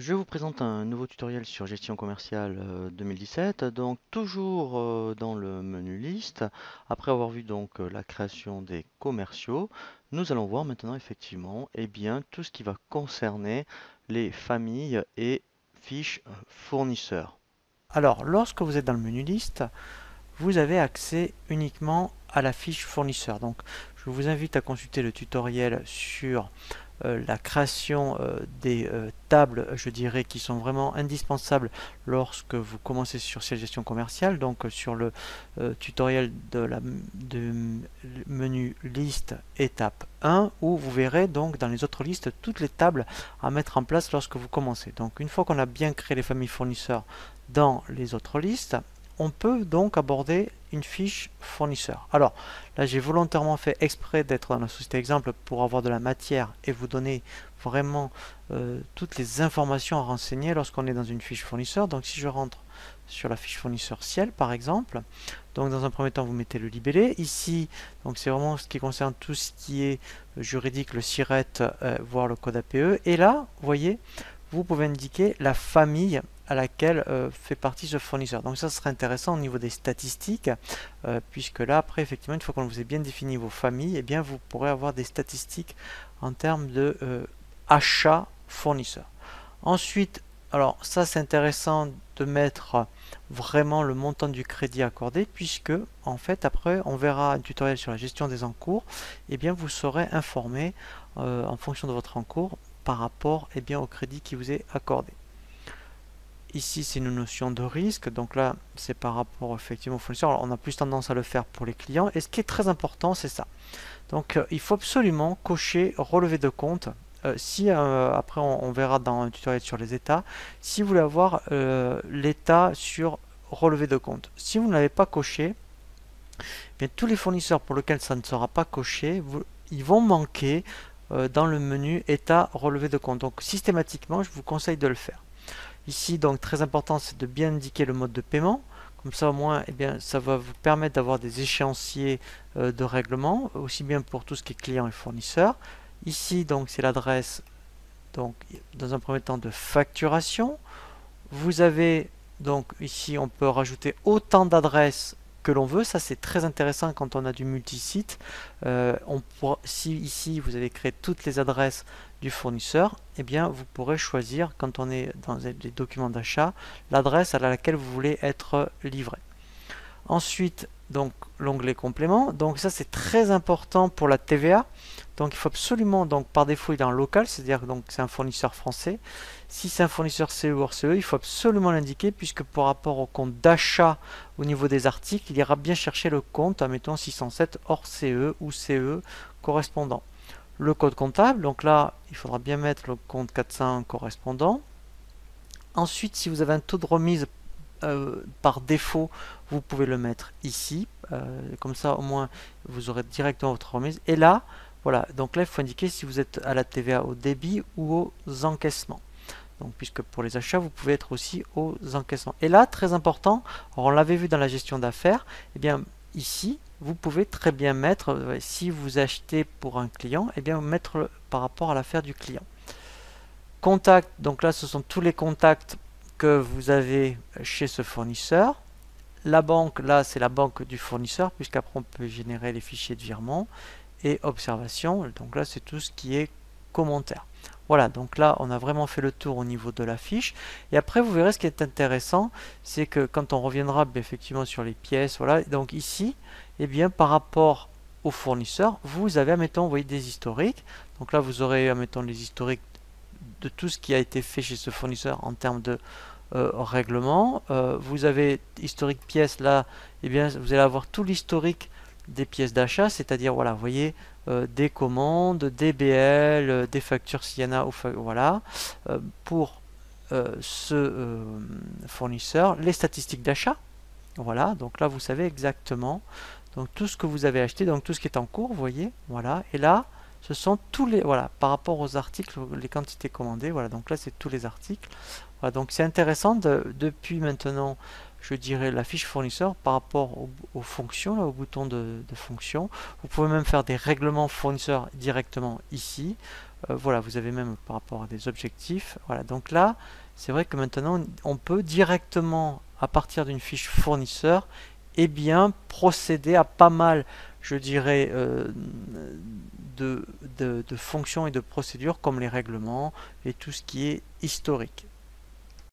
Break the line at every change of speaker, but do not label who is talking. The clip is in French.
Je vous présente un nouveau tutoriel sur gestion commerciale 2017. Donc toujours dans le menu liste, après avoir vu donc la création des commerciaux, nous allons voir maintenant effectivement tout ce qui va concerner les familles et fiches fournisseurs. Alors, lorsque vous êtes dans le menu liste, vous avez accès uniquement à la fiche fournisseur. Donc, je vous invite à consulter le tutoriel sur la création des tables, je dirais, qui sont vraiment indispensables lorsque vous commencez sur cette gestion commerciale. Donc, sur le tutoriel de menu liste étape 1, où vous verrez donc dans les autres listes toutes les tables à mettre en place lorsque vous commencez. Donc, une fois qu'on a bien créé les familles fournisseurs dans les autres listes, on peut donc aborder une fiche fournisseur. Alors là, j'ai volontairement fait exprès d'être dans la société exemple pour avoir de la matière et vous donner vraiment toutes les informations à renseigner lorsqu'on est dans une fiche fournisseur. Donc si je rentre sur la fiche fournisseur ciel par exemple, donc dans un premier temps vous mettez le libellé. Ici, donc c'est vraiment ce qui concerne tout ce qui est juridique, le SIRET, voire le code APE. Et là, vous voyez, vous pouvez indiquer la famille à laquelle fait partie ce fournisseur. Donc ça serait intéressant au niveau des statistiques, puisque là, après, effectivement, une fois qu'on vous ait bien défini vos familles, eh bien, vous pourrez avoir des statistiques en termes de achat fournisseur. Ensuite, alors ça c'est intéressant de mettre vraiment le montant du crédit accordé, puisque en fait après on verra un tutoriel sur la gestion des encours, et bien vous serez informé en fonction de votre encours par rapport au crédit qui vous est accordé. Ici, c'est une notion de risque. Donc là, c'est par rapport effectivement aux fournisseurs. Alors, on a plus tendance à le faire pour les clients. Et ce qui est très important, c'est ça. Donc, il faut absolument cocher relevé de compte. Si après, on verra dans un tutoriel sur les états, si vous voulez avoir l'état sur relevé de compte. Si vous ne l'avez pas coché, bien, tous les fournisseurs pour lesquels ça ne sera pas coché, ils vont manquer dans le menu état relevé de compte. Donc, systématiquement, je vous conseille de le faire. Ici, donc très important, c'est de bien indiquer le mode de paiement. Comme ça, au moins, ça va vous permettre d'avoir des échéanciers de règlement, aussi bien pour tout ce qui est client et fournisseur. Ici, donc, c'est l'adresse, donc, dans un premier temps, de facturation. Vous avez, donc, ici, on peut rajouter autant d'adresses que l'on veut. Ça, c'est très intéressant quand on a du multisite. Si ici, vous avez créé toutes les adresses du fournisseur, eh bien, vous pourrez choisir, quand on est dans les documents d'achat, l'adresse à laquelle vous voulez être livré. Ensuite, donc l'onglet complément. Donc ça c'est très important pour la TVA. Donc il faut absolument, donc par défaut il est en local, c'est-à-dire donc c'est un fournisseur français. Si c'est un fournisseur CE ou hors CE, il faut absolument l'indiquer puisque par rapport au compte d'achat au niveau des articles, il ira bien chercher le compte, admettons 607 hors CE ou CE correspondant. Le code comptable, donc là il faudra bien mettre le compte 401 correspondant. Ensuite, si vous avez un taux de remise par défaut, vous pouvez le mettre ici. Comme ça, au moins, vous aurez directement votre remise. Et là, voilà. Donc là, il faut indiquer si vous êtes à la TVA au débit ou aux encaissements. Donc, puisque pour les achats, vous pouvez être aussi aux encaissements. Et là, très important, on l'avait vu dans la gestion d'affaires, et bien ici, vous pouvez très bien mettre, si vous achetez pour un client, et bien mettre par rapport à l'affaire du client. Contact, donc là, ce sont tous les contacts que vous avez chez ce fournisseur. La banque, là, c'est la banque du fournisseur, puisqu'après, on peut générer les fichiers de virement. Et observation, donc là, c'est tout ce qui est commentaire. Voilà, donc là, on a vraiment fait le tour au niveau de la fiche. Et après, vous verrez ce qui est intéressant, c'est que quand on reviendra effectivement sur les pièces, voilà, donc ici, eh bien, par rapport au fournisseur, vous avez, admettons, vous voyez des historiques. Donc là, vous aurez, admettons, les historiques de tout ce qui a été fait chez ce fournisseur en termes de règlement. Vous avez historique pièces là, et bien vous allez avoir tout l'historique des pièces d'achat, c'est-à-dire voilà, vous voyez des commandes, des BL, des factures s'il y en a, voilà, pour ce fournisseur, les statistiques d'achat. Voilà, donc là vous savez exactement donc tout ce que vous avez acheté, donc tout ce qui est en cours, vous voyez, voilà, et là ce sont tous les, voilà, par rapport aux articles, les quantités commandées, voilà, donc là c'est tous les articles. Voilà, donc c'est intéressant depuis maintenant, je dirais, la fiche fournisseur par rapport aux fonctions, là, au bouton de fonction. Vous pouvez même faire des règlements fournisseurs directement ici.
Voilà, vous avez même par rapport à des objectifs. Voilà, donc là, c'est vrai que maintenant, on peut directement, à partir d'une fiche fournisseur, bien, procéder à pas mal, je dirais, de fonctions et de procédures comme les règlements et tout ce qui est historique.